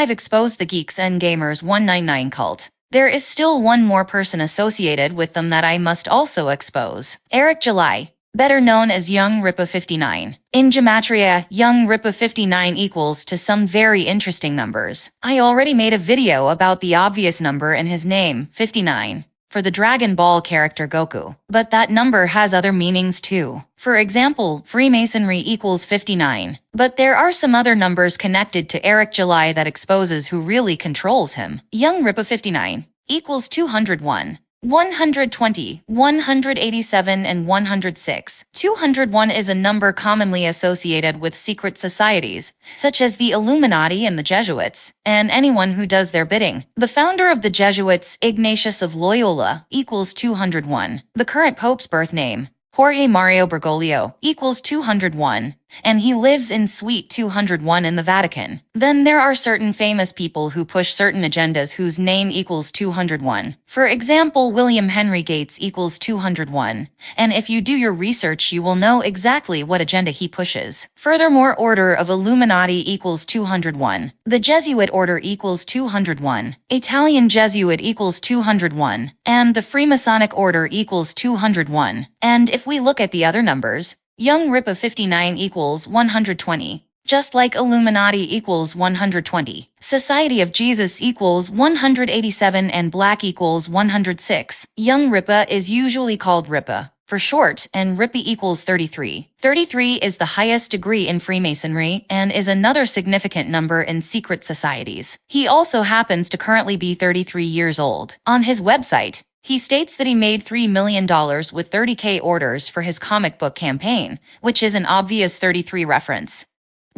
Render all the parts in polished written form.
I've exposed the Geeks and Gamers 199 cult. There is still one more person associated with them that I must also expose. Eric July, better known as Young Rippa 59. In Gematria, Young Rippa 59 equals to some very interesting numbers. I already made a video about the obvious number in his name, 59, for the Dragon Ball character Goku. But that number has other meanings too. For example, Freemasonry equals 59. But there are some other numbers connected to Eric July that exposes who really controls him. Young Rippa 59 equals 201. 120, 187, and 106. 201 is a number commonly associated with secret societies, such as the Illuminati and the Jesuits, and anyone who does their bidding. The founder of the Jesuits, Ignatius of Loyola, equals 201. The current pope's birth name, Jorge Mario Bergoglio, equals 201, and he lives in Suite 201 in the Vatican. Then there are certain famous people who push certain agendas whose name equals 201. For example, William Henry Gates equals 201, and if you do your research you will know exactly what agenda he pushes. Furthermore, Order of Illuminati equals 201. The Jesuit Order equals 201. Italian Jesuit equals 201. And the Freemasonic Order equals 201. And if we look at the other numbers, Young Rippa 59 equals 120. Just like Illuminati equals 120. Society of Jesus equals 187 and Black equals 106. Young Rippa is usually called Rippa for short, and Rippa equals 33. 33 is the highest degree in Freemasonry and is another significant number in secret societies. He also happens to currently be 33 years old. On his website, he states that he made $3 million with 30K orders for his comic book campaign, which is an obvious 33 reference.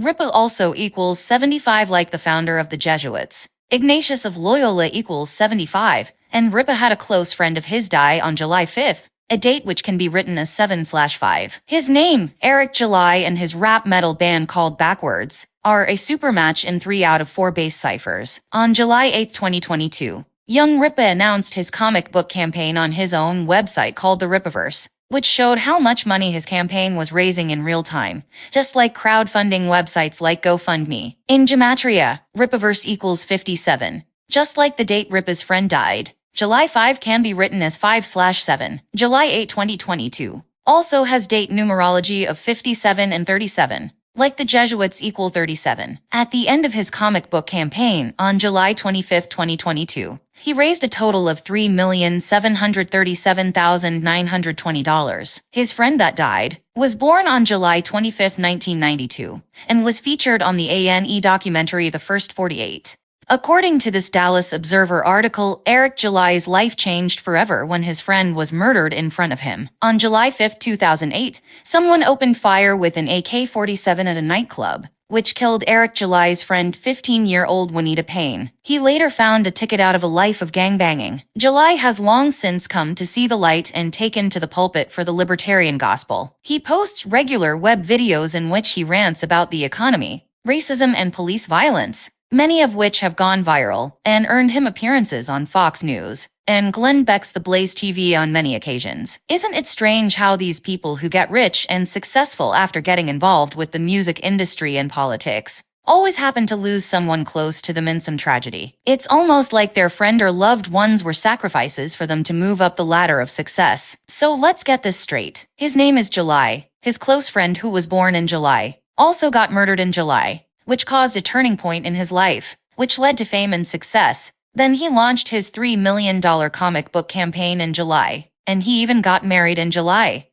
Rippa also equals 75 like the founder of the Jesuits. Ignatius of Loyola equals 75, and Rippa had a close friend of his die on July 5th, a date which can be written as 7/5. His name, Eric July, and his rap metal band called Backwards, are a supermatch in 3 out of 4 base ciphers. On July 8, 2022, Young Rippa announced his comic book campaign on his own website called the Rippaverse, which showed how much money his campaign was raising in real time, just like crowdfunding websites like GoFundMe. In Gematria, Rippaverse equals 57. Just like the date Rippa's friend died, July 5 can be written as 5/7. July 8, 2022 also has date numerology of 57 and 37. Like the Jesuits equal 37. At the end of his comic book campaign, on July 25, 2022, he raised a total of $3,737,920. His friend that died was born on July 25, 1992, and was featured on the A&E documentary The First 48. According to this Dallas Observer article, Eric July's life changed forever when his friend was murdered in front of him. On July 5, 2008, someone opened fire with an AK-47 at a nightclub, which killed Eric July's friend, 15-year-old Juanita Payne. He later found a ticket out of a life of gangbanging. July has long since come to see the light and taken to the pulpit for the libertarian gospel. He posts regular web videos in which he rants about the economy, racism, and police violence, many of which have gone viral and earned him appearances on Fox News and Glenn Beck's The Blaze TV on many occasions. Isn't it strange how these people who get rich and successful after getting involved with the music industry and politics always happen to lose someone close to them in some tragedy? It's almost like their friend or loved ones were sacrifices for them to move up the ladder of success. So let's get this straight. His name is July. His close friend who was born in July also got murdered in July, which caused a turning point in his life, which led to fame and success. Then he launched his $3 million comic book campaign in July, and he even got married in July.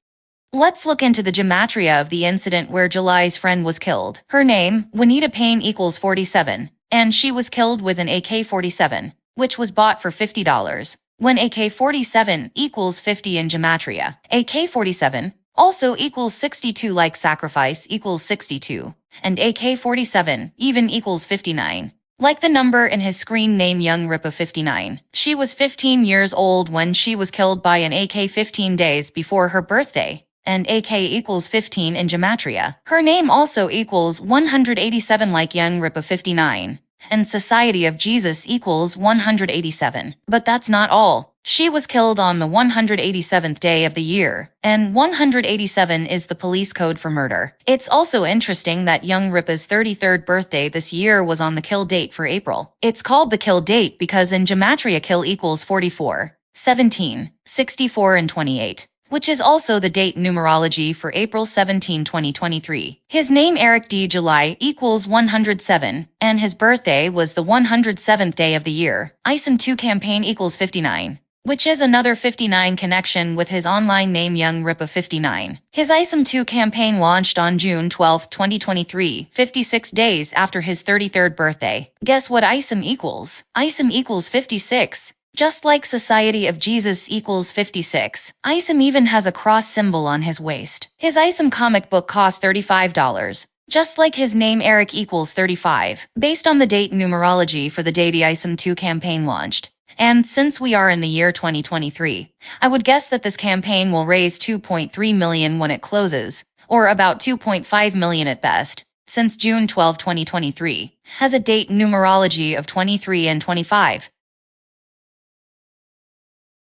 Let's look into the gematria of the incident where July's friend was killed. Her name, Juanita Payne, equals 47, and she was killed with an AK-47, which was bought for $50. When AK-47 equals 50 in gematria, AK-47 also equals 62 like sacrifice equals 62. And AK-47 even equals 59. Like the number in his screen name Young Rippa 59. She was 15 years old when she was killed by an AK 15 days before her birthday, and AK equals 15 in gematria. Her name also equals 187 like Young Rippa 59, and Society of Jesus equals 187. But that's not all. She was killed on the 187th day of the year, and 187 is the police code for murder. It's also interesting that young Ripa's 33rd birthday this year was on the kill date for April. It's called the kill date because in Gematria kill equals 44, 17, 64 and 28, which is also the date numerology for April 17, 2023. His name Eric D. July equals 107, and his birthday was the 107th day of the year. ISIM 2 campaign equals 59, which is another 59 connection with his online name Young Ripa 59. His ISIM 2 campaign launched on June 12, 2023, 56 days after his 33rd birthday. Guess what ISIM equals? ISIM equals 56. Just like Society of Jesus equals 56, ISIM even has a cross symbol on his waist. His ISIM comic book cost $35. Just like his name Eric equals 35, based on the date numerology for the day the ISIM 2 campaign launched. And since we are in the year 2023, I would guess that this campaign will raise 2.3 million when it closes, or about 2.5 million at best, since June 12, 2023 has a date numerology of 23 and 25.